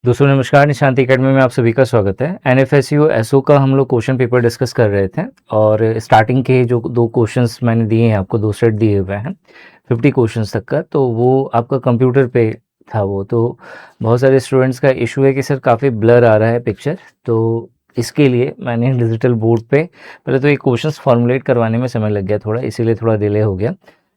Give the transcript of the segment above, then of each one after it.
दोस्तों नमस्कार, निशांति एकेडमी में आप सभी का स्वागत है। एनएफएसयू एसओ का हम लोग क्वेश्चन पेपर डिस्कस कर रहे थे और स्टार्टिंग के जो दो क्वेश्चंस मैंने दिए हैं आपको, दो सेट दिए हुए हैं 50 क्वेश्चंस तक का, तो वो आपका कंप्यूटर पे था। वो तो बहुत सारे स्टूडेंट्स का इशू है कि सर काफ़ी ब्लर आ रहा है पिक्चर, तो इसके लिए मैंने डिजिटल बोर्ड पे पहले तो ये क्वेश्चंस फॉर्मुलेट करवाने में समय लग गया थोड़ा, इसीलिए थोड़ा डिले हो गया।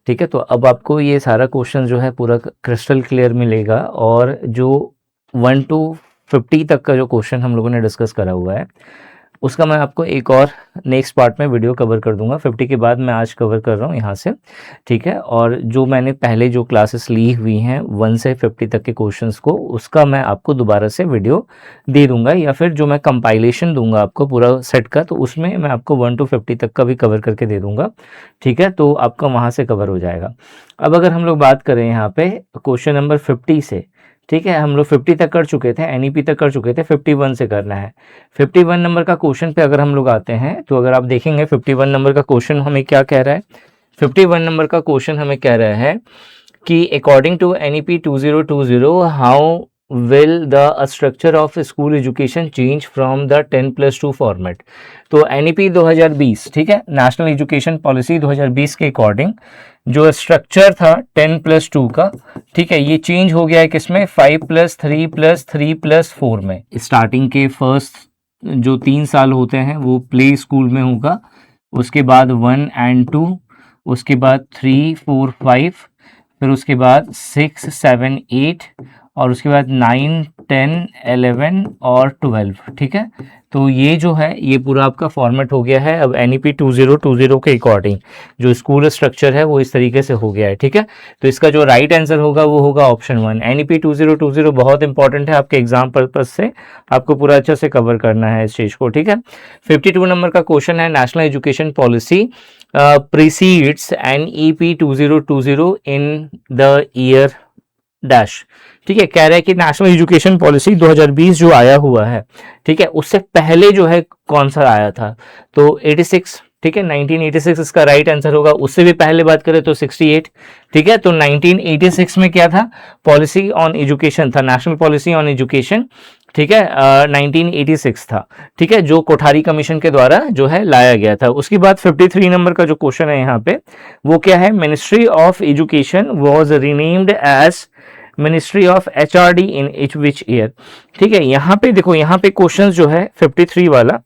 ठीक है, तो अब आपको ये सारा क्वेश्चन जो है पूरा क्रिस्टल क्लियर मिलेगा और जो 1 to 50 तक का जो क्वेश्चन हम लोगों ने डिस्कस करा हुआ है उसका मैं आपको एक और नेक्स्ट पार्ट में वीडियो कवर कर दूंगा। 50 के बाद मैं आज कवर कर रहा हूँ यहाँ से, ठीक है। और जो मैंने पहले जो क्लासेस ली हुई हैं 1 से 50 तक के क्वेश्चंस को, उसका मैं आपको दोबारा से वीडियो दे दूंगा, या फिर जो मैं कंपाइलेशन दूंगा आपको पूरा सेट का, तो उसमें मैं आपको 1 to 50 तक का भी कवर करके दे दूंगा, ठीक है। तो आपका वहाँ से कवर हो जाएगा। अब अगर हम लोग बात करें यहाँ पे क्वेश्चन नंबर 50 से, ठीक है, हम लोग 50 तक कर चुके थे, एनईपी तक कर चुके थे, 51 से करना है। 51 नंबर का क्वेश्चन पे अगर हम लोग आते हैं तो अगर आप देखेंगे 51 नंबर का क्वेश्चन हमें क्या कह रहा है। 51 नंबर का क्वेश्चन हमें कह रहा है कि according to NEP 2020 how will the structure of school education change from the 10+2 format. तो एनईपी 2020, ठीक है, नेशनल एजुकेशन पॉलिसी 2020 के अकॉर्डिंग जो स्ट्रक्चर था 10+2 का, ठीक है, ये चेंज हो गया है किसमें, 5+3+3+4 में। स्टार्टिंग के फर्स्ट जो 3 साल होते हैं वो प्ले स्कूल में होगा, उसके बाद 1 and 2, उसके बाद 3, 4, 5, फिर उसके बाद 6, 7, 8 और उसके बाद 9, 10, 11 और 12, ठीक है। तो ये जो है ये पूरा आपका फॉर्मेट हो गया है। अब एनईपी 2020 के अकॉर्डिंग जो स्कूल स्ट्रक्चर है वो इस तरीके से हो गया है, ठीक है। तो इसका जो राइट आंसर होगा वो होगा ऑप्शन 1। एनईपी 2020 बहुत इंपॉर्टेंट है आपके एग्जाम पर्पज से, आपको पूरा अच्छे से कवर करना है इस चीज को, ठीक है। 52 नंबर का क्वेश्चन है, national education policy precedes NEP 2020 in the year dash, ठीक है। कह रहा है कि नेशनल एजुकेशन पॉलिसी 2020 जो आया हुआ है, ठीक है, उससे पहले जो है कौन सा आया था, तो 86, ठीक है, 1986 इसका राइट आंसर होगा। उससे भी पहले बात करें तो 68, ठीक है। तो 1986 में क्या था, पॉलिसी ऑन एजुकेशन था, नेशनल पॉलिसी ऑन एजुकेशन, ठीक है, 1986 था, ठीक है, जो कोठारी कमीशन के द्वारा जो है लाया गया था। उसके बाद 53 नंबर का जो क्वेश्चन है यहाँ पे वो क्या है, ministry of education was renamed as ministry of HRD in each which year, ठीक है। यहाँ पे देखो, यहाँ पे क्वेश्चन जो है 53 वाला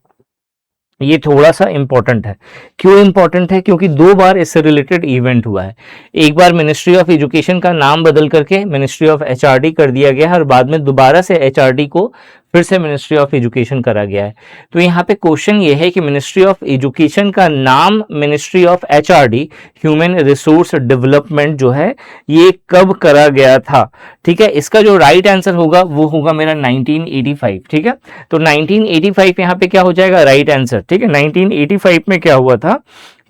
ये थोड़ा सा इंपॉर्टेंट है। क्यों इंपॉर्टेंट है, क्योंकि 2 बार इससे रिलेटेड इवेंट हुआ है। एक बार मिनिस्ट्री ऑफ एजुकेशन का नाम बदल करके मिनिस्ट्री ऑफ एचआरडी कर दिया गया है और बाद में दोबारा से एचआरडी को फिर से मिनिस्ट्री ऑफ एजुकेशन करा गया है। तो यहाँ पे क्वेश्चन ये है कि मिनिस्ट्री ऑफ एजुकेशन का नाम ministry of HRD, human resource development जो है, ये कब करा गया था, ठीक है। इसका जो राइट आंसर होगा वो होगा मेरा 1985, ठीक है। तो 1985 यहाँ पे क्या हो जाएगा, राइट आंसर, ठीक है। 1985 में क्या हुआ था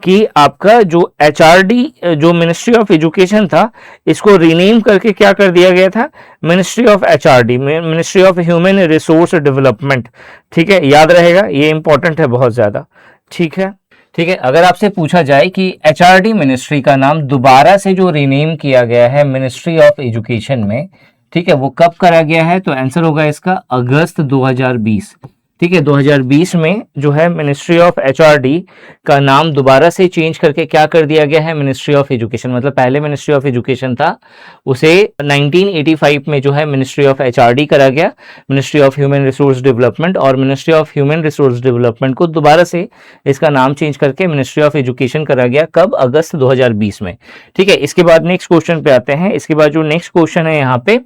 कि आपका जो एचआरडी जो मिनिस्ट्री ऑफ एजुकेशन था, इसको रीनेम करके क्या कर दिया गया था, ministry of HRD, ministry of human resource development, ठीक है। याद रहेगा, ये इंपॉर्टेंट है बहुत ज्यादा, ठीक है, ठीक है। अगर आपसे पूछा जाए कि एचआरडी मिनिस्ट्री का नाम दोबारा से जो रीनेम किया गया है मिनिस्ट्री ऑफ एजुकेशन में, ठीक है, वो कब करा गया है, तो आंसर होगा इसका अगस्त 2020, ठीक है। 2020 में जो है मिनिस्ट्री ऑफ एचआरडी का नाम दोबारा से चेंज करके क्या कर दिया गया है, मिनिस्ट्री ऑफ एजुकेशन, मतलब पहले मिनिस्ट्री ऑफ एजुकेशन था उसे 1985 में जो है मिनिस्ट्री ऑफ एचआरडी करा गया, ministry of human resource development, और ministry of human resource development को दोबारा से इसका नाम चेंज करके मिनिस्ट्री ऑफ एजुकेशन करा गया, कब, अगस्त 2020 में, ठीक है। इसके बाद नेक्स्ट क्वेश्चन पे आते हैं। इसके बाद जो नेक्स्ट क्वेश्चन है यहाँ पे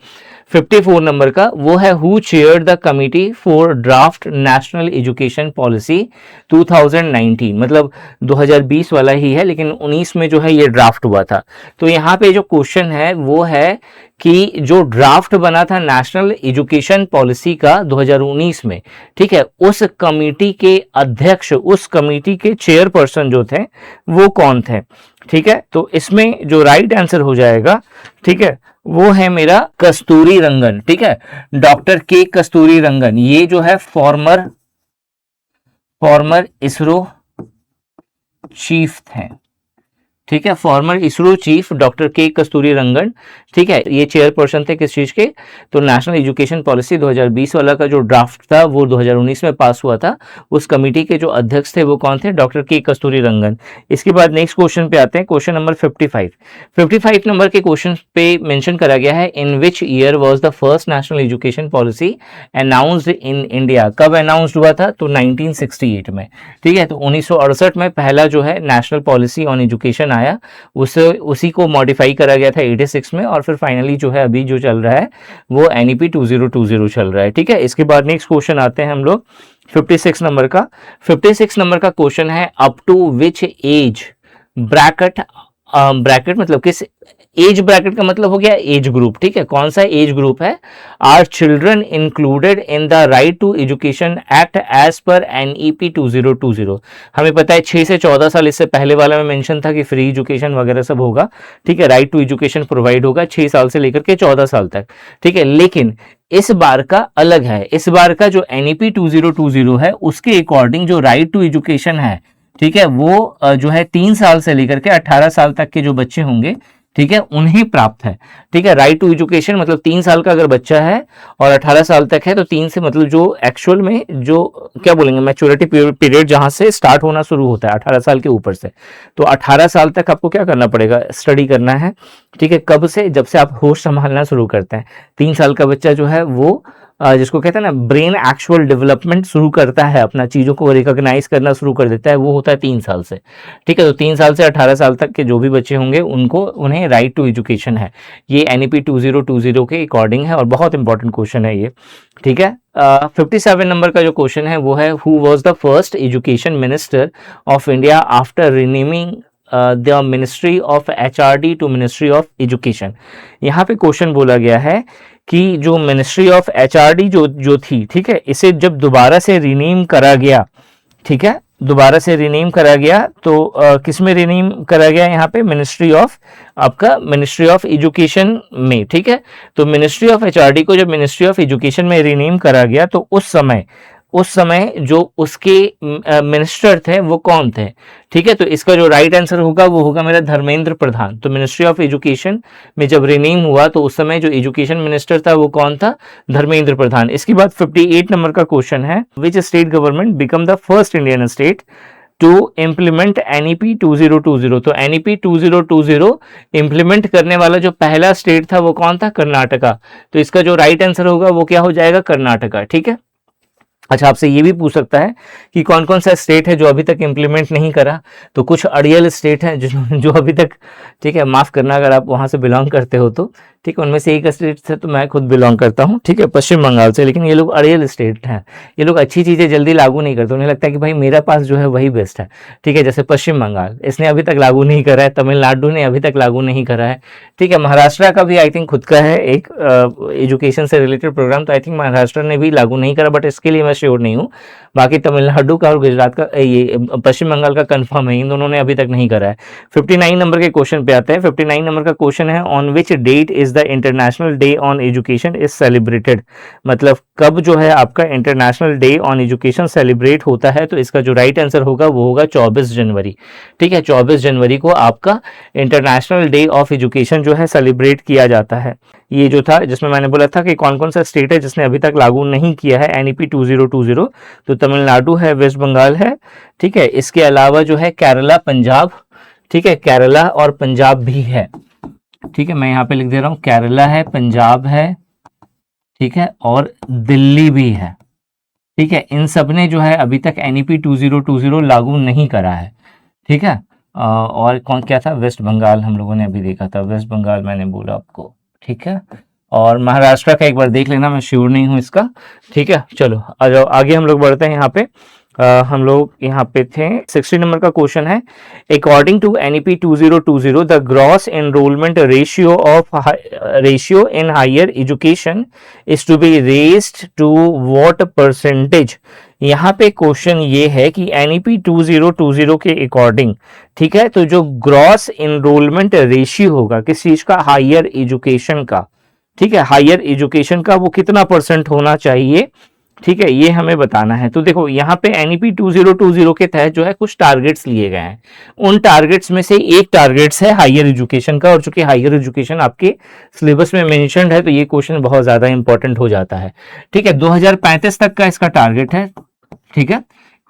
54 नंबर का, वो है who chaired the committee for draft national education policy 2019, मतलब 2020 वाला ही है लेकिन 19 में जो है ये ड्राफ्ट हुआ था। तो यहाँ पे जो क्वेश्चन है वो है कि जो ड्राफ्ट बना था नेशनल एजुकेशन पॉलिसी का 2019 में, ठीक है, उस कमिटी के अध्यक्ष, उस कमिटी के चेयरपर्सन जो थे वो कौन थे, ठीक है। तो इसमें जो राइट आंसर हो जाएगा, ठीक है, वो है मेरा कस्तूरी रंगन, ठीक है, डॉक्टर के कस्तूरी रंगन। ये जो है फॉर्मर इसरो चीफ थे, ठीक है, फॉर्मर इसरो चीफ डॉक्टर के कस्तूरी रंगन, ठीक है, ये चेयरपर्सन थे किस चीज के, तो नेशनल एजुकेशन पॉलिसी 2020 वाला का जो ड्राफ्ट था वो 2019 में पास हुआ था। उस कमेटी के जो अध्यक्ष थे वो कौन थे, डॉक्टर के कस्तूरी रंगन। इसके बाद नेक्स्ट क्वेश्चन पे आते हैं, क्वेश्चन नंबर 55 नंबर के क्वेश्चन पे मेंशन करा गया है, in which year was the first national education policy announced in India. कब अनाउंस्ड हुआ था, तो 1968 में, ठीक है। तो 1968 में पहला जो है नेशनल पॉलिसी ऑन एजुकेशन आया, उसी को मॉडिफाई करा गया था 86 में, और फिर फाइनली जो है अभी जो चल रहा है वो NEP 2020 चल रहा है, ठीक है। इसके बाद नेक्स्ट क्वेश्चन आते हैं हम लोग 56 नंबर का। 56 नंबर का क्वेश्चन है, up to which age bracket, bracket मतलब किस एज, ब्रैकेट का मतलब हो गया एज ग्रुप, ठीक है, कौन सा एज ग्रुप है, are children included in the right to education act as per NEP 2020। हमें पता है 6 से 14 साल, इससे पहले वाला में मेंशन था कि फ्री एजुकेशन वगैरह सब होगा, ठीक है, राइट टू एजुकेशन प्रोवाइड होगा 6 साल से लेकर के 14 साल तक, ठीक है। लेकिन इस बार का अलग है, इस बार का जो NEP 2020 है उसके अकॉर्डिंग जो राइट टू एजुकेशन है, ठीक है, वो जो है 3 साल से लेकर के 18 साल तक के जो बच्चे होंगे, ठीक है, उन्हें प्राप्त है, ठीक है। राइट टू एजुकेशन मतलब 3 साल का अगर बच्चा है और 18 साल तक है, तो 3 से मतलब जो एक्चुअल में जो क्या बोलेंगे मैच्योरिटी पीरियड जहां से स्टार्ट होना शुरू होता है 18 साल के ऊपर से, तो 18 साल तक आपको क्या करना पड़ेगा, स्टडी करना है, ठीक है। कब से, जब से आप होश संभालना शुरू करते हैं। 3 साल का बच्चा जो है वो जिसको कहते हैं ना ब्रेन एक्चुअल डेवलपमेंट शुरू करता है, अपना चीज़ों को रिकॉग्नाइज करना शुरू कर देता है, वो होता है 3 साल से, ठीक है। तो 3 साल से 18 साल तक के जो भी बच्चे होंगे उन्हें राइट टू एजुकेशन है, ये NEP 2020 के अकॉर्डिंग है, और बहुत इंपॉर्टेंट क्वेश्चन है ये, ठीक है। 57 नंबर का जो क्वेश्चन है वो है, who was the first education minister of India after renaming the ministry of HRD to ministry of education. यहाँ पे क्वेश्चन बोला गया है कि जो मिनिस्ट्री ऑफ HRD जो थी, ठीक है, इसे जब दोबारा से रीनेम करा गया, ठीक है, दोबारा से रीनेम करा गया, तो किस में रीनेम करा गया, यहाँ पे मिनिस्ट्री ऑफ, आपका मिनिस्ट्री ऑफ एजुकेशन में, ठीक है। तो मिनिस्ट्री ऑफ HRD को जब मिनिस्ट्री ऑफ एजुकेशन में रीनेम करा गया, तो उस समय जो उसके मिनिस्टर थे वो कौन थे, ठीक है। तो इसका जो राइट आंसर होगा वो होगा मेरा धर्मेंद्र प्रधान। तो मिनिस्ट्री ऑफ एजुकेशन में जब रिनेम हुआ तो उस समय जो एजुकेशन मिनिस्टर था वो कौन था, धर्मेंद्र प्रधान। इसके बाद 58 नंबर का क्वेश्चन है, which state government become the first Indian state to implement NEP 2020। तो NEP 2020 इम्प्लीमेंट करने वाला जो पहला स्टेट था वो कौन था, कर्नाटका। तो इसका जो राइट आंसर होगा वो क्या हो जाएगा, कर्नाटका, ठीक है। अच्छा, आपसे ये भी पूछ सकता है कि कौन कौन सा स्टेट है जो अभी तक इम्प्लीमेंट नहीं करा, तो कुछ अड़ियल स्टेट हैं जो अभी तक, ठीक है, माफ़ करना अगर आप वहाँ से बिलोंग करते हो तो, ठीक है, उनमें से एक स्टेट से तो मैं खुद बिलोंग करता हूँ, ठीक है, पश्चिम बंगाल से, लेकिन ये लोग अड़ियल स्टेट हैं, ये लोग अच्छी चीज़ें जल्दी लागू नहीं करते, उन्हें लगता है कि भाई मेरा पास जो है वही बेस्ट है, ठीक है। जैसे पश्चिम बंगाल, इसने अभी तक लागू नहीं करा है, तमिलनाडु ने अभी तक लागू नहीं करा है, ठीक है। महाराष्ट्र का भी आई थिंक खुद का है एक एजुकेशन से रिलेटेड प्रोग्राम, तो आई थिंक महाराष्ट्र ने भी लागू नहीं करा, बट इसके लिए मैं श्योर नहीं हूँ। बाकी तमिलनाडु का और गुजरात का, ये पश्चिम बंगाल का कंफर्म है, इन दोनों ने अभी तक नहीं करा है। 59 नंबर के क्वेश्चन पे आते हैं। 59 नंबर का क्वेश्चन है, on which date is the international day on education is celebrated. मतलब कब जो है आपका international day on education celebrate होता है, तो इसका जो राइट आंसर होगा वो होगा 24 जनवरी, ठीक है। 24 जनवरी को आपका इंटरनेशनल डे ऑफ एजुकेशन जो है सेलिब्रेट किया जाता है। ये जो था जिसमें मैंने बोला था कि कौन कौन सा स्टेट है जिसने अभी तक लागू नहीं किया है NEP 2020, तो तमिलनाडु है, वेस्ट बंगाल है, ठीक है। इसके अलावा जो है केरला, पंजाब, ठीक है, केरला और पंजाब भी है, ठीक है। मैं यहाँ पे लिख दे रहा हूँ, केरला है, पंजाब है, ठीक है, और दिल्ली भी है, ठीक है। इन सब ने जो है अभी तक NEP 2020 लागू नहीं करा है, ठीक है। और कौन क्या था, वेस्ट बंगाल हम लोगों ने अभी देखा था, वेस्ट बंगाल मैंने बोला आपको, ठीक है। और महाराष्ट्र का एक बार देख लेना, मैं श्योर नहीं हूँ इसका, ठीक है। चलो आ जाओ आगे हम लोग बढ़ते हैं। यहाँ पे हम लोग यहाँ पे थे, 60 नंबर का क्वेश्चन है, according to NEP 2020 the gross enrolment ratio in higher education is to be raised to what percentage. यहाँ पे क्वेश्चन ये है कि NEP 2020 के अकॉर्डिंग, ठीक है, तो जो ग्रॉस एनरोलमेंट रेशियो होगा किस चीज का, हायर एजुकेशन का, ठीक है, हायर एजुकेशन का, वो कितना परसेंट होना चाहिए, ठीक है, ये हमें बताना है। तो देखो यहाँ पे NEP 2020 के तहत जो है कुछ टारगेट्स लिए गए हैं। उन टारगेट्स में से एक टारगेट्स है हायर एजुकेशन का, और चूंकि हायर एजुकेशन आपके सिलेबस में मेंशन्ड है तो ये क्वेश्चन बहुत ज्यादा इंपॉर्टेंट हो जाता है। ठीक है, 2035 तक का इसका टारगेट है। ठीक है,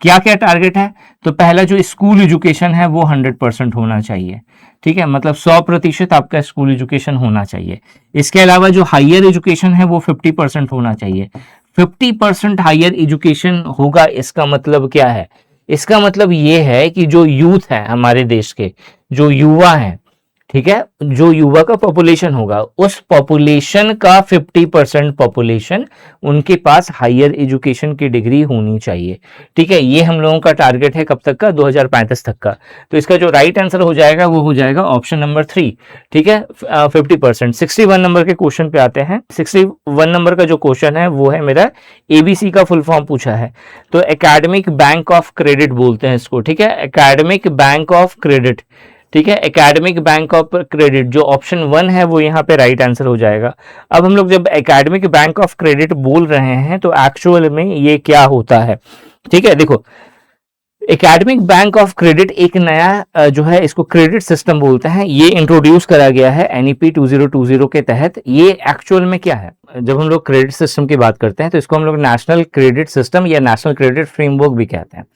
क्या क्या टारगेट है? तो पहला जो स्कूल एजुकेशन है वो 100% होना चाहिए। ठीक है, मतलब 100% आपका स्कूल एजुकेशन होना चाहिए। इसके अलावा जो हायर एजुकेशन है वो 50% होना चाहिए। 50% हायर एजुकेशन होगा, इसका मतलब क्या है? इसका मतलब ये है कि जो यूथ है हमारे देश के, जो युवा हैं, ठीक है, जो युवा का पॉपुलेशन होगा उस पॉपुलेशन का 50% पॉपुलेशन उनके पास हायर एजुकेशन की डिग्री होनी चाहिए। ठीक है, ये हम लोगों का टारगेट है कब तक का? 2035 तक का। तो इसका जो राइट आंसर हो जाएगा वो हो जाएगा ऑप्शन नंबर 3। ठीक है, 50%। 61 नंबर के क्वेश्चन पे आते हैं। 61 नंबर का जो क्वेश्चन है वो है मेरा ABC का फुल फॉर्म पूछा है। तो एकेडमिक बैंक ऑफ क्रेडिट बोलते हैं इसको। ठीक है, एकेडमिक बैंक ऑफ क्रेडिट। ठीक है, एकेडमिक बैंक ऑफ क्रेडिट जो ऑप्शन 1 है वो यहाँ पे राइट आंसर हो जाएगा। अब हम लोग जब एकेडमिक बैंक ऑफ क्रेडिट बोल रहे हैं तो एक्चुअल में ये क्या होता है? ठीक है, देखो एकेडमिक बैंक ऑफ क्रेडिट एक नया जो है इसको क्रेडिट सिस्टम बोलते हैं, ये इंट्रोड्यूस करा गया है NEP 2020 के तहत। ये एक्चुअल में क्या है? जब हम लोग क्रेडिट सिस्टम की बात करते हैं तो इसको हम लोग नेशनल क्रेडिट सिस्टम या नेशनल क्रेडिट फ्रेमवर्क भी कहते हैं।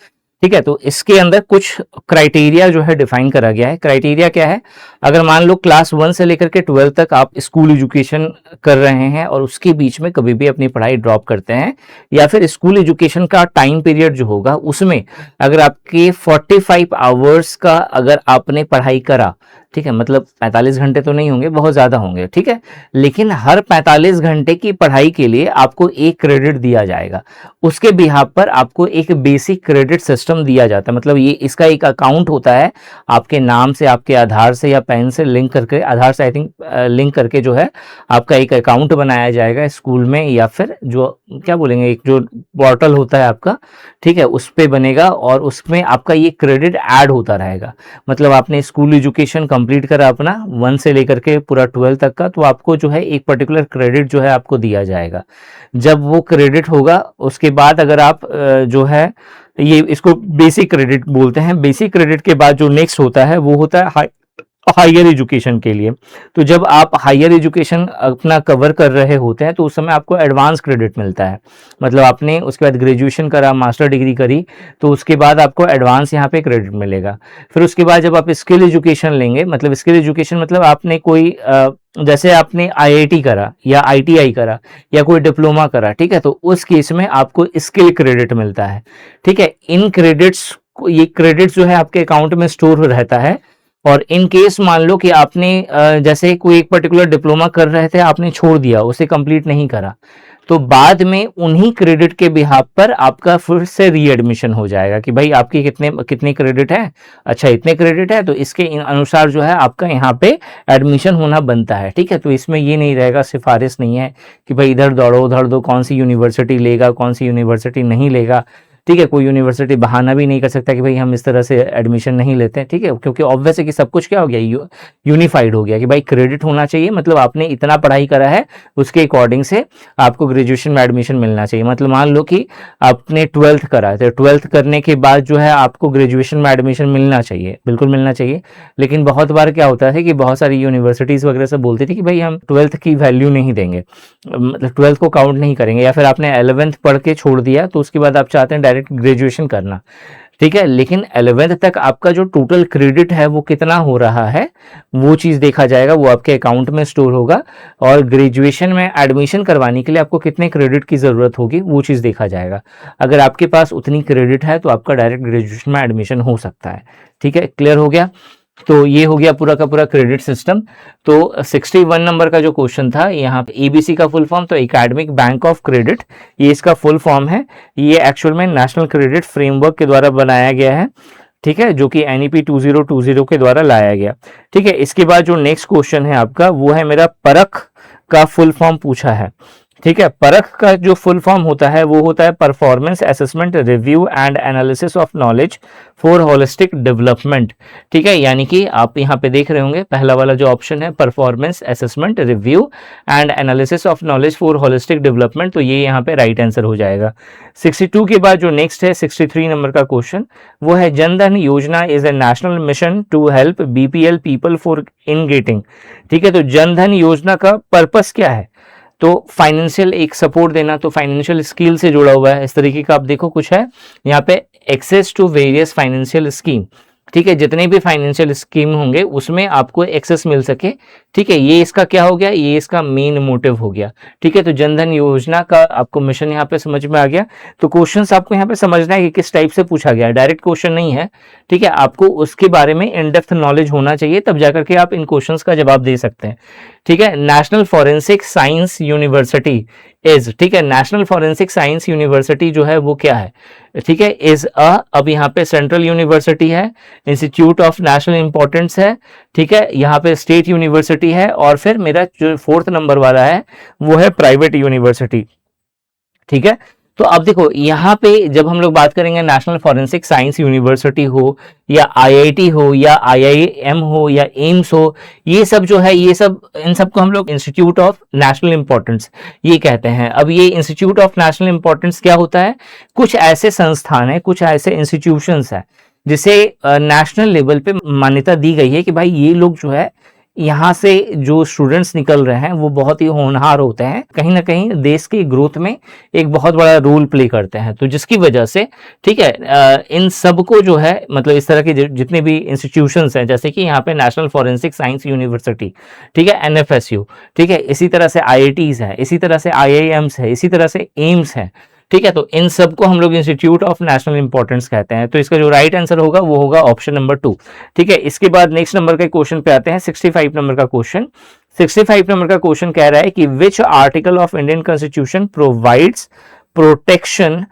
ठीक है, तो इसके अंदर कुछ क्राइटेरिया जो है डिफाइन करा गया है। क्राइटेरिया क्या है? अगर मान लो क्लास 1 से लेकर के 12 तक आप स्कूल एजुकेशन कर रहे हैं और उसके बीच में कभी भी अपनी पढ़ाई ड्रॉप करते हैं, या फिर स्कूल एजुकेशन का टाइम पीरियड जो होगा उसमें अगर आपके 45 आवर्स का अगर आपने पढ़ाई करा, ठीक है, मतलब 45 घंटे तो नहीं होंगे, बहुत ज्यादा होंगे, ठीक है, लेकिन हर 45 घंटे की पढ़ाई के लिए आपको एक क्रेडिट दिया जाएगा। उसके बिहाफ पर आपको एक बेसिक क्रेडिट सिस्टम दिया जाता है। मतलब ये इसका एक अकाउंट होता है, आपके नाम से, आपके आधार से या पैन से लिंक करके, आधार से आई थिंक लिंक करके जो है आपका एक अकाउंट बनाया जाएगा स्कूल में, या फिर जो क्या बोलेंगे, एक जो पोर्टल होता है आपका, ठीक है, उस पे बनेगा और उसमें आपका ये क्रेडिट ऐड होता रहेगा। मतलब आपने स्कूल एजुकेशन कंप्लीट करा अपना 1 से लेकर के पूरा 12 तक का, तो आपको जो है एक पर्टिकुलर क्रेडिट जो है आपको दिया जाएगा। जब वो क्रेडिट होगा उसके बाद अगर आप जो है ये इसको बेसिक क्रेडिट बोलते हैं। बेसिक क्रेडिट के बाद जो नेक्स्ट होता है वो होता है हायर एजुकेशन के लिए। तो जब आप हायर एजुकेशन अपना कवर कर रहे होते हैं तो उस समय आपको एडवांस क्रेडिट मिलता है। मतलब आपने उसके बाद ग्रेजुएशन करा, मास्टर डिग्री करी, तो उसके बाद आपको एडवांस यहाँ पे क्रेडिट मिलेगा। फिर उसके बाद जब आप स्किल एजुकेशन लेंगे, मतलब स्किल एजुकेशन मतलब आपने कोई जैसे आपने IIT करा या ITI करा या कोई डिप्लोमा करा, ठीक है, तो उस केस में आपको स्किल क्रेडिट मिलता है। ठीक है, इन क्रेडिट्स, ये क्रेडिट्स जो है आपके अकाउंट में स्टोर रहता है। और इन केस मान लो कि आपने जैसे कोई एक पर्टिकुलर डिप्लोमा कर रहे थे, आपने छोड़ दिया, उसे कंप्लीट नहीं करा, तो बाद में उन्हीं क्रेडिट के बिहाफ पर आपका फिर से रीएडमिशन हो जाएगा कि भाई आपकी कितने क्रेडिट है, अच्छा इतने क्रेडिट है, तो इसके अनुसार जो है आपका यहाँ पे एडमिशन होना बनता है। ठीक है, तो इसमें ये नहीं रहेगा, सिफारिश नहीं है कि भाई इधर दौड़ो उधर दो, कौन सी यूनिवर्सिटी लेगा कौन सी यूनिवर्सिटी नहीं लेगा। ठीक है, कोई यूनिवर्सिटी बहाना भी नहीं कर सकता कि भाई हम इस तरह से एडमिशन नहीं लेते हैं। ठीक है, क्योंकि ऑब्वियस है कि सब कुछ क्या हो गया, यूनिफाइड हो गया कि भाई क्रेडिट होना चाहिए, मतलब आपने इतना पढ़ाई करा है उसके अकॉर्डिंग से आपको ग्रेजुएशन में एडमिशन मिलना चाहिए। मतलब मान लो कि आपने 12th करा है, तो 12th करने के बाद जो है आपको ग्रेजुएशन में एडमिशन मिलना चाहिए, बिल्कुल मिलना चाहिए। लेकिन बहुत बार क्या होता है कि बहुत सारी यूनिवर्सिटीज़ वगैरह से बोलती थी कि भाई हम 12th की वैल्यू नहीं देंगे, मतलब 12th को काउंट नहीं करेंगे, या फिर आपने 11th पढ़ के छोड़ दिया तो उसके बाद आप चाहते हैं डायरेक्ट ग्रेजुएशन करना। ठीक है, लेकिन 11th तक आपका जो टोटल क्रेडिट है वो कितना हो रहा है वो चीज़ देखा जाएगा, वो आपके अकाउंट में स्टोर होगा। और ग्रेजुएशन में एडमिशन करवाने के लिए आपको कितने क्रेडिट की ज़रूरत होगी वो चीज़ देखा जाएगा। अगर आपके पास उतनी क्रेडिट है तो आपका डायरेक्ट ग्रेजुएशन में एडमिशन हो सकता है। ठीक है, क्लियर हो गया? तो ये हो गया पूरा का पूरा क्रेडिट सिस्टम। तो 61 नंबर का जो क्वेश्चन था यहाँ पे ABC का फुल फॉर्म, तो एकेडमिक बैंक ऑफ क्रेडिट, ये इसका फुल फॉर्म है। ये एक्चुअल में नेशनल क्रेडिट फ्रेमवर्क के द्वारा बनाया गया है। ठीक है, जो कि NEP 2020 के द्वारा लाया गया। ठीक है, इसके बाद जो नेक्स्ट क्वेश्चन है आपका वो है मेरा परख का फुल फॉर्म पूछा है। ठीक है। परख का जो फुल फॉर्म होता है वो होता है performance assessment review and analysis of knowledge for holistic development. ठीक है, यानी कि आप यहाँ पे देख रहे होंगे पहला वाला जो ऑप्शन है performance assessment review and analysis of knowledge for holistic development, तो ये यहाँ पे राइट आंसर हो जाएगा। 62 के बाद जो नेक्स्ट है 63 नंबर का क्वेश्चन, वो है Jan Dhan Yojana is a national mission to help BPL people for in getting. ठीक है, तो जनधन योजना का पर्पस क्या है? तो फाइनेंशियल एक सपोर्ट देना, तो फाइनेंशियल स्किल से जुड़ा हुआ है। इस तरीके का आप देखो कुछ है यहाँ पे, access to various financial scheme. ठीक है, जितने भी फाइनेंशियल स्कीम होंगे उसमें आपको एक्सेस मिल सके। ठीक है, ये इसका क्या हो गया, ये इसका मेन मोटिव हो गया। ठीक है, तो जनधन योजना का आपको मिशन यहाँ पे समझ में आ गया। तो क्वेश्चंस आपको यहाँ पे समझना है कि किस टाइप से पूछा गया है, डायरेक्ट क्वेश्चन नहीं है। ठीक है, आपको उसके बारे में इन डेप्थ नॉलेज होना चाहिए, तब जाकर के आप इन क्वेश्चंस का जवाब दे सकते हैं। ठीक है, national forensic science university is, ठीक है, नेशनल फॉरेंसिक साइंस यूनिवर्सिटी जो है वो क्या है? ठीक है, इज अब यहाँ पे सेंट्रल यूनिवर्सिटी है, इंस्टीट्यूट ऑफ नेशनल इंपॉर्टेंस है। ठीक है, यहाँ पे स्टेट यूनिवर्सिटी है, और फिर मेरा जो 4th नंबर वाला है वो है प्राइवेट यूनिवर्सिटी। ठीक है, तो अब देखो यहाँ पे जब हम लोग बात करेंगे नेशनल फॉरेंसिक साइंस यूनिवर्सिटी हो या आईआईटी हो या आईआईएम हो या एम्स हो, ये सब जो है, ये सब इन सब को हम लोग इंस्टीट्यूट ऑफ नेशनल इंपॉर्टेंस ये कहते हैं। अब ये इंस्टीट्यूट ऑफ नेशनल इंपॉर्टेंस क्या होता है? कुछ ऐसे संस्थान है, कुछ ऐसे इंस्टीट्यूशंस है जिसे नेशनल लेवल पे मान्यता दी गई है कि भाई ये लोग जो है यहाँ से जो स्टूडेंट्स निकल रहे हैं वो बहुत ही होनहार होते हैं, कहीं ना कहीं देश की ग्रोथ में एक बहुत बड़ा रोल प्ले करते हैं। तो जिसकी वजह से ठीक है इन सब को जो है मतलब इस तरह के जितने भी इंस्टीट्यूशंस हैं, जैसे कि यहाँ पे नेशनल फॉरेंसिक साइंस यूनिवर्सिटी, ठीक है, एनएफएसयू, ठीक है, इसी तरह से आईआईटीज है, इसी तरह से आईआईएम्स है, इसी तरह से एम्स है। ठीक है, तो इन सबको हम लोग इंस्टीट्यूट ऑफ नेशनल इंपॉर्टेंस कहते हैं। तो इसका जो राइट आंसर होगा वो होगा ऑप्शन नंबर 2। ठीक है, इसके बाद नेक्स्ट नंबर के क्वेश्चन पे आते हैं, 65 नंबर का क्वेश्चन। 65 नंबर का क्वेश्चन कह रहा है कि which article of Indian constitution provides protection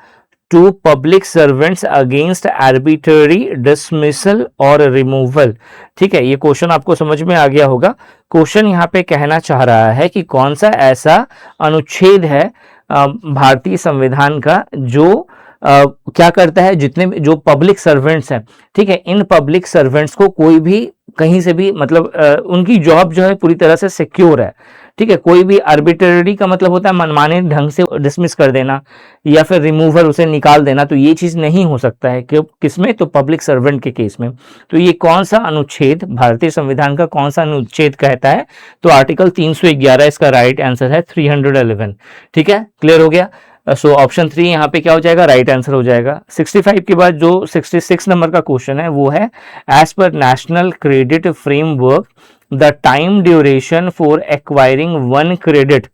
to public servants against arbitrary dismissal और रिमूवल। ठीक है, ये क्वेश्चन आपको समझ में आ गया होगा। क्वेश्चन यहाँ पे कहना चाह रहा है कि कौन सा ऐसा अनुच्छेद है भारतीय संविधान का जो क्या करता है, जितने जो पब्लिक सर्वेंट्स हैं, ठीक है, इन पब्लिक सर्वेंट्स को कोई भी कहीं से भी मतलब उनकी जॉब जो है पूरी तरह से सिक्योर है। ठीक है, कोई भी आर्बिट्ररी का मतलब होता है मनमाने ढंग से डिसमिस कर देना या फिर रिमूवल, उसे निकाल देना, तो ये चीज नहीं हो सकता है कि किसमें, तो पब्लिक सर्वेंट के केस में। तो ये कौन सा अनुच्छेद भारतीय संविधान का कौन सा अनुच्छेद कहता है? तो आर्टिकल 311 इसका राइट आंसर है, 311। ठीक है, क्लियर हो गया। सो ऑप्शन 3 यहाँ पे क्या हो जाएगा, राइट आंसर हो जाएगा। 65 के बाद जो 66 नंबर का क्वेश्चन है वो है as per national credit framework the time duration for acquiring 1 credit,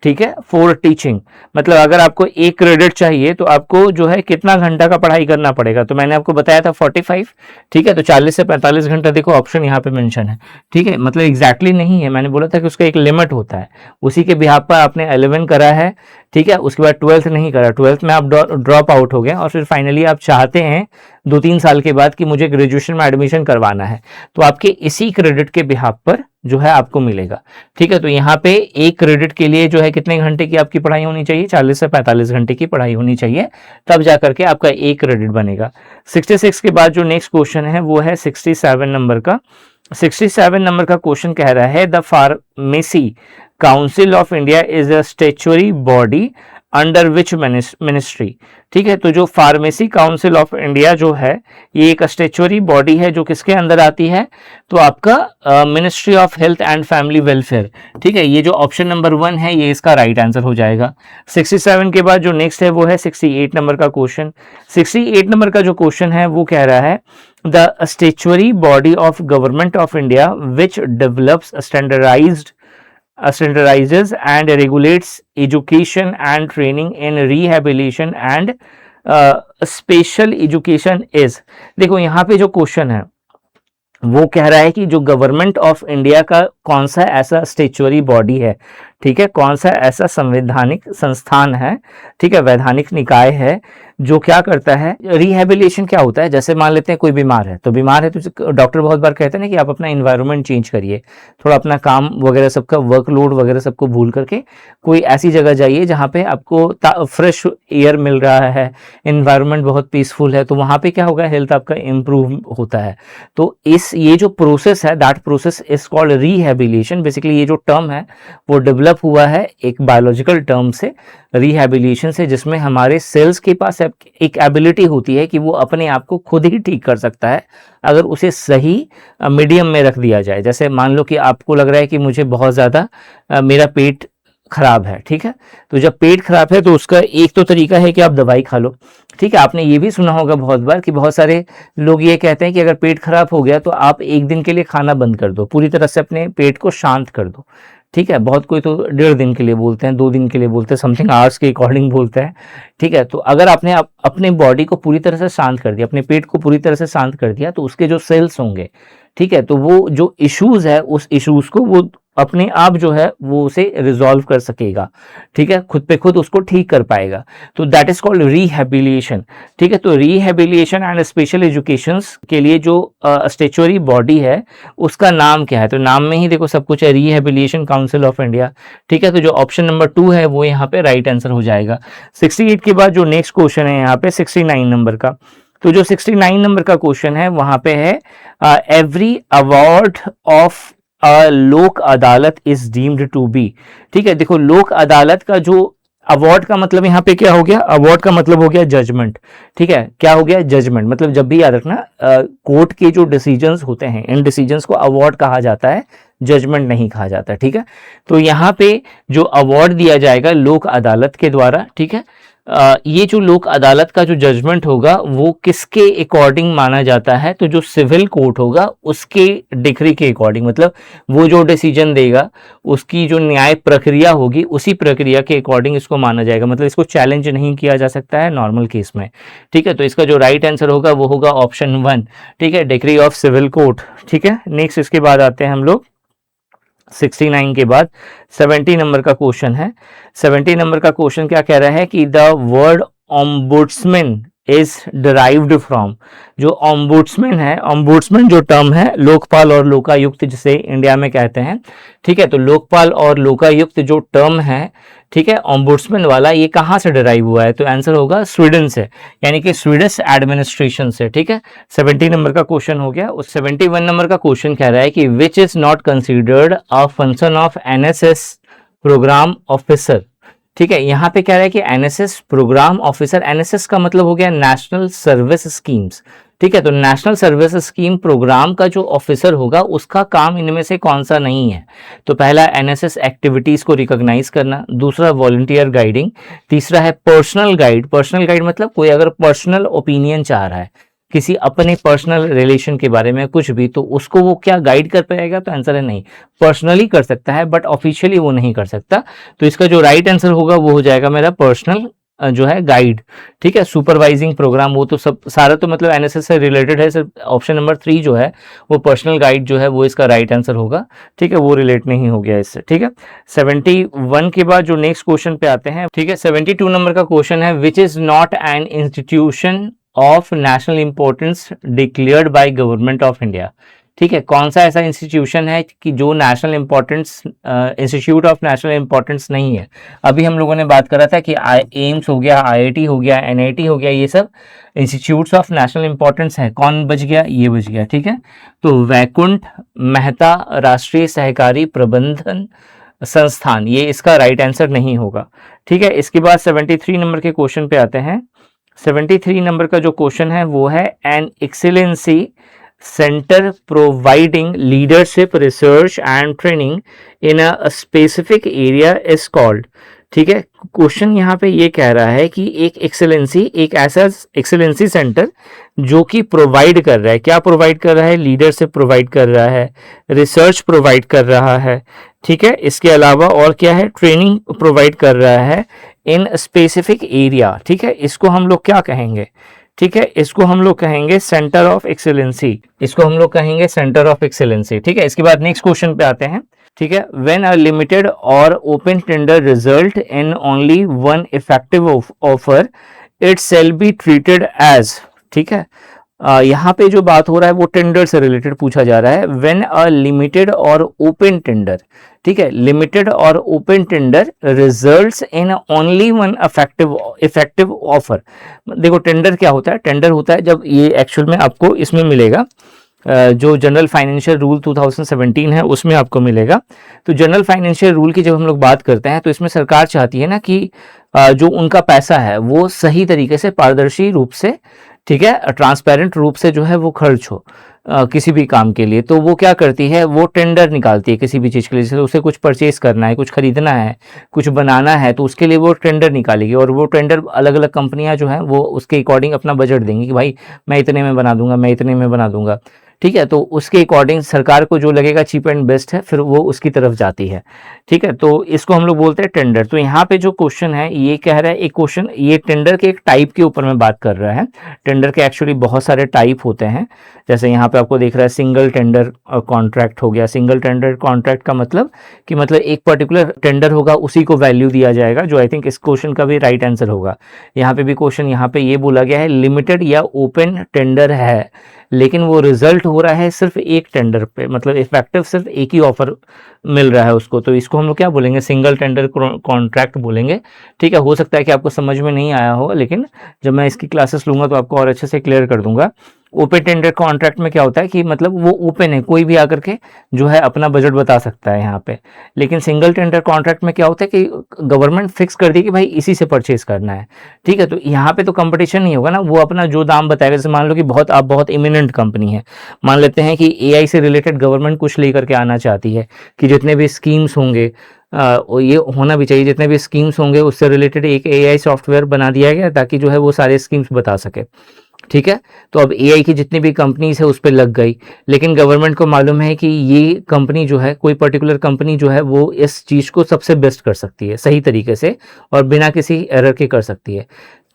ठीक है, फॉर टीचिंग। मतलब अगर आपको 1 क्रेडिट चाहिए तो आपको जो है कितना घंटा का पढ़ाई करना पड़ेगा? तो मैंने आपको बताया था 45। ठीक है, तो 40 से 45 घंटा देखो ऑप्शन यहाँ पे मेंशन है। ठीक है, मतलब एग्जैक्टली नहीं है, मैंने बोला था कि उसका एक लिमिट होता है। उसी के बिहाफ पर आपने 11 करा है, ठीक है, उसके बाद 12th नहीं करा, 12th में आप ड्रॉप आउट हो गए और फिर फाइनली आप चाहते हैं 2-3 साल के बाद कि मुझे ग्रेजुएशन में एडमिशन करवाना है, तो आपके इसी क्रेडिट के बिहाफ पर जो है आपको मिलेगा। ठीक है, तो यहाँ पे 1 क्रेडिट के लिए जो है कितने घंटे की आपकी पढ़ाई होनी चाहिए? 40 से 45 घंटे की पढ़ाई होनी चाहिए, तब जाकर के आपका 1 क्रेडिट बनेगा। 66 के बाद जो नेक्स्ट क्वेश्चन है वो है 67 नंबर का। 67 नंबर का क्वेश्चन कह रहा है the pharmacy council of India is a statutory body under which ministry. ठीक है, तो जो फार्मेसी काउंसिल ऑफ इंडिया जो है ये एक स्टैट्यूटरी बॉडी है जो किसके अंदर आती है? तो आपका ministry of health and family welfare. ठीक है, ये जो ऑप्शन नंबर 1 है ये इसका राइट आंसर हो जाएगा। 67 के बाद जो नेक्स्ट है वो है 68 नंबर का क्वेश्चन। 68 नंबर का जो क्वेश्चन है वो कह रहा है the statutory body of government of India which develops standardizes and regulates education and training in rehabilitation and special education is। देखो यहाँ पे जो क्वेश्चन है वो कह रहा है कि जो गवर्नमेंट ऑफ इंडिया का कौन सा ऐसा स्टैट्यूटरी बॉडी है, ठीक है, कौन सा ऐसा संवैधानिक संस्थान है, ठीक है, वैधानिक निकाय है जो क्या करता है, रिहेबिलिटेशन क्या होता है, जैसे मान लेते हैं कोई बीमार है, तो बीमार है तो डॉक्टर बहुत बार कहते हैं ना कि आप अपना इन्वायरमेंट चेंज करिए, थोड़ा अपना काम वगैरह सबका वर्कलोड वगैरह सबको भूल करके कोई ऐसी जगह जाइए जहाँ पे आपको फ्रेश एयर मिल रहा है, इन्वायरमेंट बहुत पीसफुल है, तो वहाँ पे क्या होगा, हेल्थ आपका इम्प्रूव होता है। तो ये जो प्रोसेस है, that process is called rehabilitation. Basically ये जो टर्म है वो डेवलप हुआ है एक बायोलॉजिकल टर्म से, रिहेबिलिटेशन से, जिसमें हमारे सेल्स के पास एक एबिलिटी होती है कि वो अपने आप को खुद ही ठीक कर सकता है अगर उसे सही मीडियम में रख दिया जाए। जैसे मान लो कि आपको लग रहा है कि मुझे बहुत ज़्यादा मेरा पेट खराब है, ठीक है, तो जब पेट खराब है तो उसका एक तो तरीका है कि आप दवाई खा लो, ठीक है। आपने ये भी सुना होगा बहुत बार कि बहुत सारे लोग ये कहते हैं कि अगर पेट खराब हो गया तो आप एक दिन के लिए खाना बंद कर दो, पूरी तरह से अपने पेट को शांत कर दो, ठीक है। बहुत कोई तो 1.5 दिन के लिए बोलते हैं, 2 दिन के लिए बोलते हैं, समथिंग आवर्स के अकॉर्डिंग बोलते हैं, ठीक है। तो अगर आपने अपने बॉडी को पूरी तरह से शांत कर दिया, अपने पेट को पूरी तरह से शांत कर दिया, तो उसके जो सेल्स होंगे, ठीक है, तो वो जो इश्यूज है उस इश्यूज को वो अपने आप जो है वो उसे रिजॉल्व कर सकेगा, ठीक है, खुद पे खुद उसको ठीक कर पाएगा। तो दैट इज कॉल्ड रिहेबिलिटेशन, ठीक है। तो रिहेबिलिटेशन एंड स्पेशल एजुकेशन के लिए जो स्टेचुअरी बॉडी है उसका नाम क्या है, तो नाम में ही देखो सब कुछ है, रिहेबिलिटेशन काउंसिल ऑफ इंडिया, ठीक है। तो जो ऑप्शन नंबर 2 है वो यहाँ पे राइट आंसर हो जाएगा। 68 के बाद जो नेक्स्ट क्वेश्चन है यहाँ पे 69 नंबर का, तो जो 69 नंबर का क्वेश्चन है वहां पे है एवरी अवार्ड ऑफ लोक अदालत इज डीम्ड टू बी, ठीक है। देखो लोक अदालत का जो अवार्ड का मतलब यहाँ पे क्या हो गया, अवार्ड का मतलब हो गया जजमेंट, ठीक है। क्या हो गया, जजमेंट। मतलब जब भी याद रखना कोर्ट के जो डिसीजंस होते हैं इन डिसीजंस को अवार्ड कहा जाता है, जजमेंट नहीं कहा जाता, ठीक है। तो यहाँ पे जो अवार्ड दिया जाएगा लोक अदालत के द्वारा, ठीक है, ये जो लोक अदालत का जो जजमेंट होगा वो किसके अकॉर्डिंग माना जाता है, तो जो सिविल कोर्ट होगा उसके डिक्री के अकॉर्डिंग, मतलब वो जो डिसीजन देगा उसकी जो न्याय प्रक्रिया होगी उसी प्रक्रिया के अकॉर्डिंग इसको माना जाएगा, मतलब इसको चैलेंज नहीं किया जा सकता है नॉर्मल केस में, ठीक है। तो इसका जो राइट आंसर होगा वो होगा ऑप्शन 1, ठीक है, डिक्री ऑफ सिविल कोर्ट, ठीक है। नेक्स्ट इसके बाद आते हैं हम लोग 69 के बाद 70 नंबर का क्वेश्चन है। 70 नंबर का क्वेश्चन क्या कह रहा है कि the word ombudsman is derived from, जो ओम्बुड्समैन है, ओम्बुड्समैन जो टर्म है लोकपाल और लोकायुक्त जिसे इंडिया में कहते हैं, ठीक है। तो लोकपाल और लोकायुक्त जो टर्म है, ठीक है, ओम्बुड्समैन वाला, ये कहाँ से डिराइव हुआ है, तो आंसर होगा स्वीडन से, यानी कि स्वीडिश एडमिनिस्ट्रेशन से, ठीक है। 70 नंबर का क्वेश्चन हो गया। उस 71 नंबर का क्वेश्चन कह रहा है कि which is not considered a function of NSS programme officer, ठीक है। यहाँ पे कह रहा है कि एनएसएस प्रोग्राम ऑफिसर, एनएसएस का मतलब हो गया नेशनल सर्विस स्कीम्स, ठीक है। तो नेशनल सर्विस स्कीम प्रोग्राम का जो ऑफिसर होगा उसका काम इनमें से कौन सा नहीं है, तो पहला एनएसएस एक्टिविटीज को रिकॉग्नाइज करना, दूसरा वॉलंटियर गाइडिंग, तीसरा है पर्सनल गाइड। पर्सनल गाइड मतलब कोई अगर पर्सनल ओपिनियन चाह रहा है किसी अपने पर्सनल रिलेशन के बारे में कुछ भी, तो उसको वो क्या गाइड कर पाएगा, तो आंसर है नहीं। पर्सनली कर सकता है बट ऑफिशियली वो नहीं कर सकता, तो इसका जो राइट आंसर होगा वो हो जाएगा मेरा पर्सनल जो है गाइड, ठीक है। सुपरवाइजिंग प्रोग्राम वो तो सब सारा तो मतलब एनएसएस से रिलेटेड है, सिर्फ ऑप्शन नंबर 3 जो है वो पर्सनल गाइड जो है वो इसका राइट आंसर होगा, ठीक है, वो रिलेट नहीं हो गया इससे, ठीक है। 71 के बाद जो नेक्स्ट क्वेश्चन पे आते हैं, ठीक है, 72 नंबर का क्वेश्चन है विच is not an institution of national importance declared by government of India, ठीक है। कौन सा ऐसा इंस्टीट्यूशन है कि जो national importance, institute of national importance नहीं है। अभी हम लोगों ने बात करा था कि एम्स हो गया, आईआईटी हो गया, एनआईटी हो गया, ये सब इंस्टीट्यूट्स ऑफ नेशनल इंपॉर्टेंस है। कौन बच गया, ये बच गया, ठीक है। तो वैकुंठ मेहता राष्ट्रीय सहकारी प्रबंधन संस्थान, ये इसका राइट आंसर नहीं होगा, ठीक है। इसके बाद 73 नंबर के क्वेश्चन पे आते हैं। 73 नंबर का जो क्वेश्चन है वो है an excellence centre providing leadership research and training in a specific area is called, ठीक है। क्वेश्चन यहाँ पे ये कह रहा है कि एक ऐसा एक्सीलेंसी सेंटर जो कि प्रोवाइड कर रहा है, क्या प्रोवाइड कर रहा है, लीडरशिप प्रोवाइड कर रहा है, रिसर्च प्रोवाइड कर रहा है, ठीक है। इसके अलावा और क्या है, ट्रेनिंग प्रोवाइड कर रहा है इन स्पेसिफिक एरिया, ठीक है। इसको हम लोग क्या कहेंगे, ठीक है, इसको हम लोग कहेंगे सेंटर ऑफ एक्सीलेंसी, इसको हम लोग कहेंगे सेंटर ऑफ एक्सीलेंसी, ठीक है। इसके बाद नेक्स्ट क्वेश्चन पे आते हैं, ठीक है। When a limited or open tender result in only one effective offer it shall be treated as, ठीक है। यहाँ पे जो बात हो रहा है वो टेंडर से रिलेटेड पूछा जा रहा है। When a limited or open tender, ठीक है, limited or open tender results in only one effective offer. देखो टेंडर क्या होता है, टेंडर होता है जब ये एक्चुअल में आपको इसमें मिलेगा, जो जनरल फाइनेंशियल रूल 2017 है उसमें आपको मिलेगा। तो जनरल फाइनेंशियल रूल की जब हम लोग बात करते हैं तो इसमें सरकार चाहती है ना कि जो उनका पैसा है वो सही तरीके से, पारदर्शी रूप से, ठीक है, ट्रांसपेरेंट रूप से जो है वो खर्च हो किसी भी काम के लिए। तो वो क्या करती है, वो टेंडर निकालती है किसी भी चीज़ के लिए। जैसे उसे कुछ परचेज करना है, कुछ खरीदना है, कुछ बनाना है, तो उसके लिए वो टेंडर निकालेगी और वो टेंडर अलग अलग कंपनियां जो हैं वो उसके अकॉर्डिंग अपना बजट देंगी कि भाई मैं इतने में बना दूंगा, मैं इतने में बना दूंगा, ठीक है। तो उसके अकॉर्डिंग सरकार को जो लगेगा चीप एंड बेस्ट है फिर वो उसकी तरफ जाती है, ठीक है। तो इसको हम लोग बोलते हैं टेंडर। तो यहाँ पे जो क्वेश्चन है ये कह रहा है, एक क्वेश्चन ये टेंडर के एक टाइप के ऊपर में बात कर रहा है। टेंडर के एक्चुअली बहुत सारे टाइप होते हैं। जैसे यहाँ पे आपको देख रहा है सिंगल टेंडर कॉन्ट्रैक्ट हो गया। सिंगल टेंडर कॉन्ट्रैक्ट का मतलब कि मतलब एक पर्टिकुलर टेंडर होगा, उसी को वैल्यू दिया जाएगा, जो आई थिंक इस क्वेश्चन का भी राइट आंसर होगा। यहाँ पे भी क्वेश्चन यहाँ पे ये बोला गया है लिमिटेड या ओपन टेंडर है, लेकिन वो रिजल्ट हो रहा है सिर्फ एक टेंडर पे, मतलब इफेक्टिव सिर्फ एक ही ऑफर मिल रहा है उसको। तो इसको हम लोग क्या बोलेंगे, सिंगल टेंडर कॉन्ट्रैक्ट बोलेंगे, ठीक है। हो सकता है कि आपको समझ में नहीं आया हो, लेकिन जब मैं इसकी क्लासेस लूंगा तो आपको और अच्छे से क्लियर कर दूंगा। ओपन टेंडर कॉन्ट्रैक्ट में क्या होता है कि मतलब वो ओपन है, कोई भी आकर के जो है अपना बजट बता सकता है यहाँ पे। लेकिन सिंगल टेंडर कॉन्ट्रैक्ट में क्या होता है कि गवर्नमेंट फिक्स कर दी कि भाई इसी से परचेज करना है, ठीक है। तो यहाँ पे तो कंपटीशन नहीं होगा ना, वो अपना जो दाम बताएगा। जैसे मान लो कि आप बहुत इमिनेंट कंपनी है, मान लेते हैं कि एआई से रिलेटेड गवर्नमेंट कुछ लेकर के आना चाहती है कि जितने भी स्कीम्स होंगे, ये होना भी चाहिए, जितने भी स्कीम्स होंगे उससे रिलेटेड एक एआई सॉफ्टवेयर बना दिया गया ताकि जो है वो सारे स्कीम्स बता सके, ठीक है। तो अब एआई की जितनी भी कंपनीज है उस पर लग गई, लेकिन गवर्नमेंट को मालूम है कि ये कंपनी जो है, कोई पर्टिकुलर कंपनी जो है वो इस चीज़ को सबसे बेस्ट कर सकती है सही तरीके से और बिना किसी एरर के कर सकती है।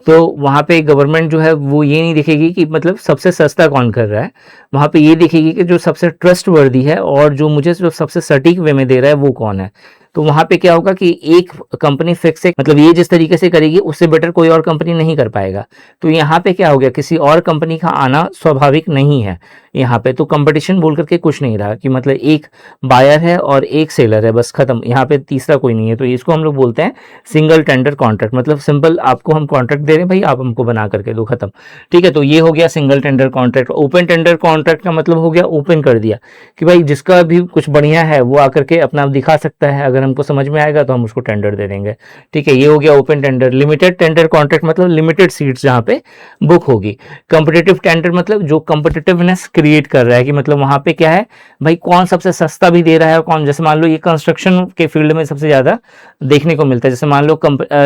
तो वहाँ पे गवर्नमेंट जो है वो ये नहीं देखेगी कि मतलब सबसे सस्ता कौन कर रहा है, वहाँ पे ये देखेगी कि जो सबसे ट्रस्ट वर्दी है और जो मुझे जो सबसे सटीक वे में दे रहा है वो कौन है। तो वहाँ पे क्या होगा कि एक कंपनी फिक्स है, मतलब ये जिस तरीके से करेगी उससे बेटर कोई और कंपनी नहीं कर पाएगा। तो यहाँ पे क्या हो गया, किसी और कंपनी का आना स्वाभाविक नहीं है यहाँ पे। तो कंपटीशन बोल करके कुछ नहीं रहा कि मतलब एक बायर है और एक सेलर है, बस खत्म, यहाँ पे तीसरा कोई नहीं है। तो इसको हम लोग बोलते हैं सिंगल टेंडर कॉन्ट्रैक्ट। मतलब सिंपल आपको हम कॉन्ट्रैक्ट दे रहे हैं, भाई आप हमको बना करके दो, खत्म, ठीक है। तो ये हो गया single tender contract. Open tender contract का मतलब हो गया ओपन कर दिया कि भाई जिसका भी कुछ बढ़िया है वो आकर के अपना दिखा सकता है, अगर हमको समझ में आएगा तो हम उसको टेंडर दे देंगे, ठीक है। ये हो गया open tender. Limited tender contract मतलब लिमिटेड सीट्स जहाँ पे बुक होगी। कंपिटिटिव टेंडर मतलब जो कंपिटिटिवनेस क्रिएट कर रहा है कि मतलब वहां पे क्या है भाई, कौन सबसे सस्ता भी दे रहा है और कौन, जैसे मान लो ये कंस्ट्रक्शन के फील्ड में सबसे ज्यादा देखने को मिलता है। जैसे मान लो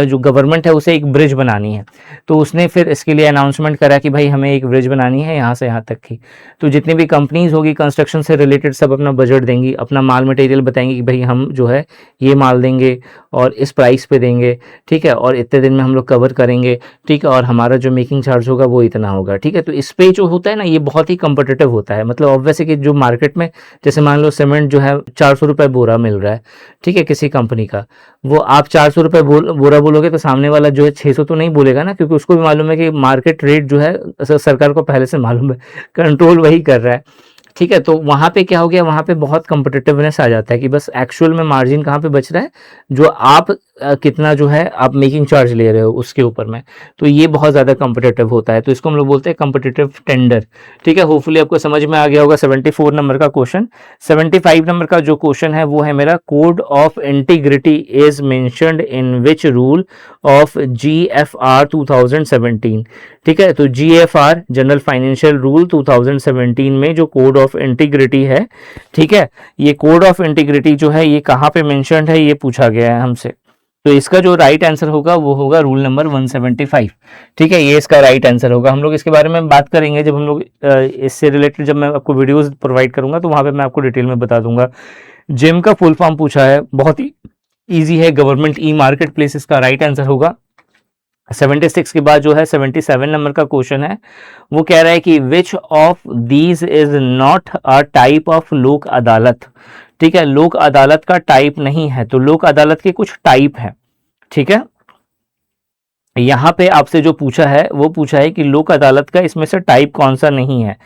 जो गवर्नमेंट है उसे एक ब्रिज बनानी है, तो उसने फिर इसके लिए अनाउंसमेंट करा कि भाई हमें एक ब्रिज बनानी है यहाँ से यहाँ तक की। तो जितनी भी कंपनीज होगी कंस्ट्रक्शन से रिलेटेड सब अपना बजट देंगी, अपना माल मटेरियल बताएंगे कि भाई हम जो है ये माल देंगे और इस प्राइस पे देंगे, ठीक है, और इतने दिन में हम लोग कवर करेंगे, ठीक है, और हमारा जो मेकिंग चार्ज होगा वो इतना होगा, ठीक है। तो इस पे जो होता है ना ये बहुत ही कंपटीटिव होता है। मतलब ऑब्वियस है कि जो मार्केट में जैसे मान लो सीमेंट जो है 400 रुपये बोरा मिल रहा है, ठीक है, किसी कंपनी का, वो आप 400 रुपये बोरा बोलोगे तो सामने वाला जो है 600 तो नहीं बोलेगा ना, क्योंकि उसको भी मालूम है कि मार्केट रेट जो है सरकार को पहले से मालूम है, कंट्रोल वही कर रहा है, ठीक है। तो वहाँ पे क्या हो गया, वहाँ पे बहुत कम्पिटिटिवनेस आ जाता है कि बस एक्चुअल में मार्जिन कहाँ पे बच रहा है, जो आप कितना जो है आप मेकिंग चार्ज ले रहे हो उसके ऊपर में। तो ये बहुत ज़्यादा कम्पिटिटिव होता है, तो इसको हम लोग बोलते हैं कम्पिटिटिव टेंडर, ठीक है। होपफुली आपको समझ में आ गया होगा 74 नंबर का क्वेश्चन। 75 नंबर का जो क्वेश्चन है वो है मेरा, code of integrity is mentioned in which rule of GFR 2017, ठीक है। तो GFR जनरल फाइनेंशियल रूल 2017 में जो कोड ऑफ इंटीग्रिटी है, ठीक है, ये कोड ऑफ इंटीग्रिटी जो है ये कहाँ पे मेंशन्ड है ये पूछा गया है हमसे। तो इसका जो राइट आंसर होगा वो होगा रूल नंबर 175, ठीक है, ये इसका राइट आंसर होगा। हम लोग इसके बारे में बात करेंगे जब हम लोग इससे रिलेटेड जब मैं आपको वीडियोस प्रोवाइड करूंगा तो वहां पे मैं आपको डिटेल में बता दूंगा। जिम का फुल फॉर्म पूछा है, बहुत ही ईजी है, गवर्नमेंट ई मार्केट प्लेस इसका राइट आंसर होगा। 76 के बाद जो है 77 नंबर का क्वेश्चन है, वो कह रहा है कि which of these is not a type of लोक अदालत, ठीक है। लोक अदालत का टाइप नहीं है, तो लोक अदालत के कुछ टाइप है, ठीक है। यहाँ पे आपसे जो पूछा है वो पूछा है कि लोक अदालत का इसमें से टाइप कौन सा नहीं है।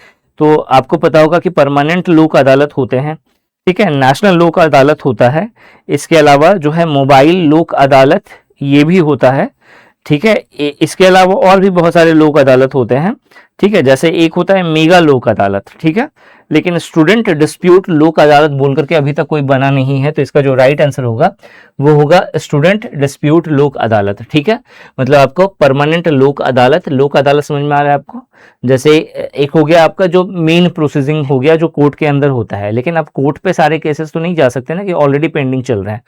तो आपको पता होगा कि परमानेंट लोक अदालत होते हैं, ठीक है, नेशनल लोक अदालत होता है, इसके अलावा जो है मोबाइल लोक अदालत ये भी होता है, ठीक है। इसके अलावा और भी बहुत सारे लोक अदालत होते हैं, ठीक है, जैसे एक होता है मेगा लोक अदालत, ठीक है, लेकिन स्टूडेंट डिस्प्यूट लोक अदालत बोल करके अभी तक कोई बना नहीं है, तो इसका जो राइट आंसर होगा वो होगा स्टूडेंट डिस्प्यूट लोक अदालत, ठीक है। मतलब आपको परमानेंट लोक अदालत समझ में आ रहा है आपको। जैसे एक हो गया आपका जो मेन प्रोसेसिंग हो गया जो कोर्ट के अंदर होता है, लेकिन आप कोर्ट पे सारे केसेस तो नहीं जा सकते ना कि ऑलरेडी पेंडिंग चल रहे हैं,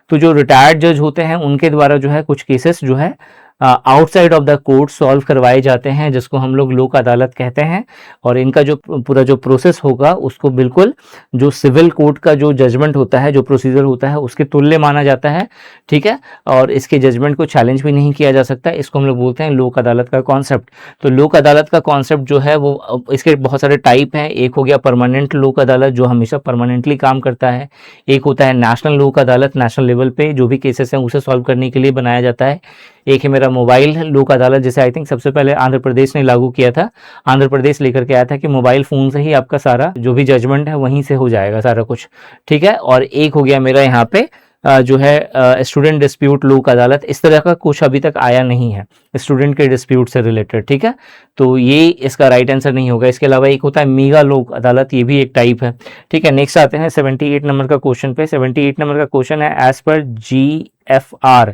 तो जो रिटायर्ड जज होते हैं उनके द्वारा जो है कुछ केसेस जो है outside of the court solve करवाए जाते हैं, जिसको हम लोग लोक अदालत कहते हैं। और इनका जो पूरा जो प्रोसेस होगा उसको बिल्कुल जो सिविल कोर्ट का जो जजमेंट होता है, जो प्रोसीजर होता है, उसके तुल्य माना जाता है, ठीक है। और इसके जजमेंट को चैलेंज भी नहीं किया जा सकता, इसको हम लोग बोलते हैं लोक अदालत का कॉन्सेप्ट। तो लोक अदालत का कॉन्सेप्ट जो है वो इसके बहुत सारे टाइप हैं। एक हो गया परमानेंट लोक अदालत जो हमेशा परमानेंटली काम करता है, एक होता है नेशनल लोक अदालत, नेशनल लेवल पे जो भी केसेस हैं उसे सॉल्व करने के लिए बनाया जाता है, एक है मेरा मोबाइल लोक अदालत जिसे आई थिंक सबसे पहले आंध्र प्रदेश ने लागू किया था, आंध्र प्रदेश लेकर के आया था कि मोबाइल फ़ोन से ही आपका सारा जो भी जजमेंट है वहीं से हो जाएगा सारा कुछ, ठीक है। और एक हो गया मेरा यहाँ पे जो है स्टूडेंट डिस्प्यूट लोक अदालत, इस तरह का कुछ अभी तक आया नहीं है स्टूडेंट के डिस्प्यूट से रिलेटेड, ठीक है। तो ये इसका राइट आंसर नहीं होगा। इसके अलावा एक होता है मेगा लोक अदालत, ये भी एक टाइप है, ठीक है। नेक्स्ट आते हैं 78 नंबर का क्वेश्चन पे। 78 नंबर का क्वेश्चन है एज पर GFR,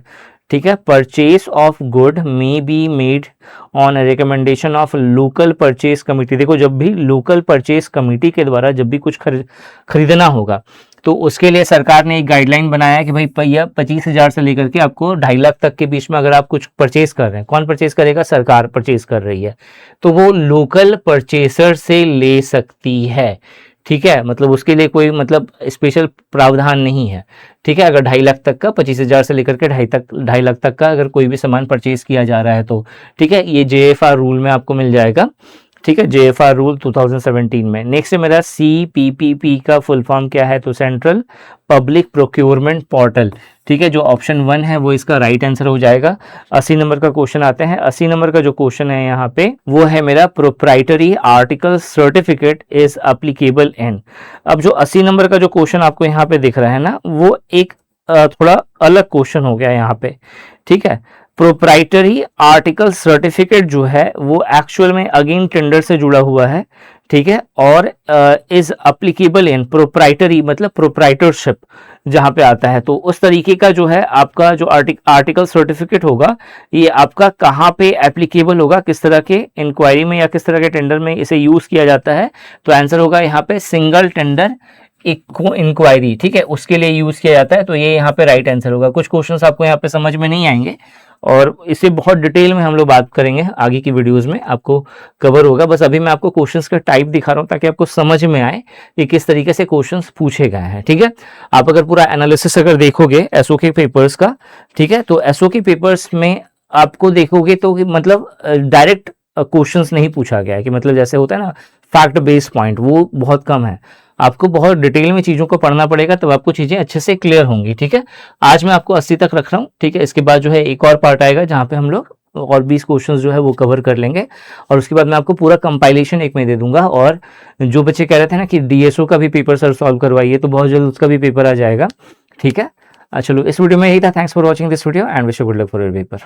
ठीक है, purchase of good may be made on recommendation of local purchase committee. देखो जब भी लोकल परचेज कमेटी के द्वारा जब भी कुछ खरीदना होगा तो उसके लिए सरकार ने एक गाइडलाइन बनाया है कि भाई 25,000 से लेकर के आपको 2.5 लाख तक के बीच में अगर आप कुछ परचेज कर रहे हैं, कौन परचेज करेगा? सरकार परचेज कर रही है, तो वो लोकल परचेसर से ले सकती है, ठीक है। मतलब उसके लिए कोई मतलब स्पेशल प्रावधान नहीं है, ठीक है। अगर 2.5 लाख तक का 25,000 से लेकर के 2.5 लाख तक का अगर कोई भी सामान परचेज किया जा रहा है तो, ठीक है, ये JFR रूल में आपको मिल जाएगा, ठीक है, JFR रूल 2017 में। नेक्स्ट है मेरा CPPP का फुल फॉर्म क्या है? तो सेंट्रल पब्लिक प्रोक्योरमेंट पोर्टल, ठीक है, जो ऑप्शन 1 है वो इसका राइट आंसर हो जाएगा। 80 नंबर का क्वेश्चन आते हैं। 80 नंबर का जो क्वेश्चन है यहाँ पे वो है मेरा proprietary article certificate is applicable in. अब जो 80 नंबर का जो क्वेश्चन आपको यहाँ पे दिख रहा है ना, वो एक थोड़ा अलग क्वेश्चन हो गया यहाँ पे, ठीक है। प्रोप्राइटरी आर्टिकल सर्टिफिकेट जो है वो एक्चुअल में अगेन टेंडर से जुड़ा हुआ है, ठीक है, और इज अप्लीकेबल इन प्रोप्राइटरी मतलब प्रोप्राइटरशिप जहां पे आता है, तो उस तरीके का जो है आपका जो आर्टिकल सर्टिफिकेट होगा ये आपका कहाँ पे एप्लीकेबल होगा, किस तरह के इंक्वायरी में या किस तरह के टेंडर में इसे यूज किया जाता है। तो आंसर होगा यहाँ पे सिंगल टेंडर इंक्वायरी, ठीक है, उसके लिए यूज किया जाता है। तो ये यहाँ पे राइट आंसर होगा। कुछ क्वेश्चंस आपको यहाँ पे समझ में नहीं आएंगे और इसे बहुत डिटेल में हम लोग बात करेंगे आगे की वीडियोस में, आपको कवर होगा। बस अभी मैं आपको क्वेश्चंस का टाइप दिखा रहा हूँ ताकि आपको समझ में आए कि किस तरीके से क्वेश्चंस पूछे गए हैं, ठीक है। आप अगर पूरा एनालिसिस अगर देखोगे SOK पेपर्स का, ठीक है, तो SOK पेपर्स में आपको देखोगे तो मतलब डायरेक्ट क्वेश्चंस नहीं पूछा गया है कि मतलब जैसे होता है ना फैक्ट बेस्ड पॉइंट, वो बहुत कम है। आपको बहुत डिटेल में चीज़ों को पढ़ना पड़ेगा तब आपको चीज़ें अच्छे से क्लियर होंगी, ठीक है। आज मैं आपको 80 तक रख रहा हूँ, ठीक है। इसके बाद जो है एक और पार्ट आएगा जहाँ पे हम लोग और 20 क्वेश्चंस जो है वो कवर कर लेंगे और उसके बाद मैं आपको पूरा कंपाइलेशन एक में दे दूंगा। और जो बच्चे कह रहे थे ना कि DSO का भी पेपर सर सॉल्व करवाइए, तो बहुत जल्द उसका भी पेपर आ जाएगा, ठीक है। चलो इस वीडियो में यही था। Thanks for watching this video and wish you good luck for your paper.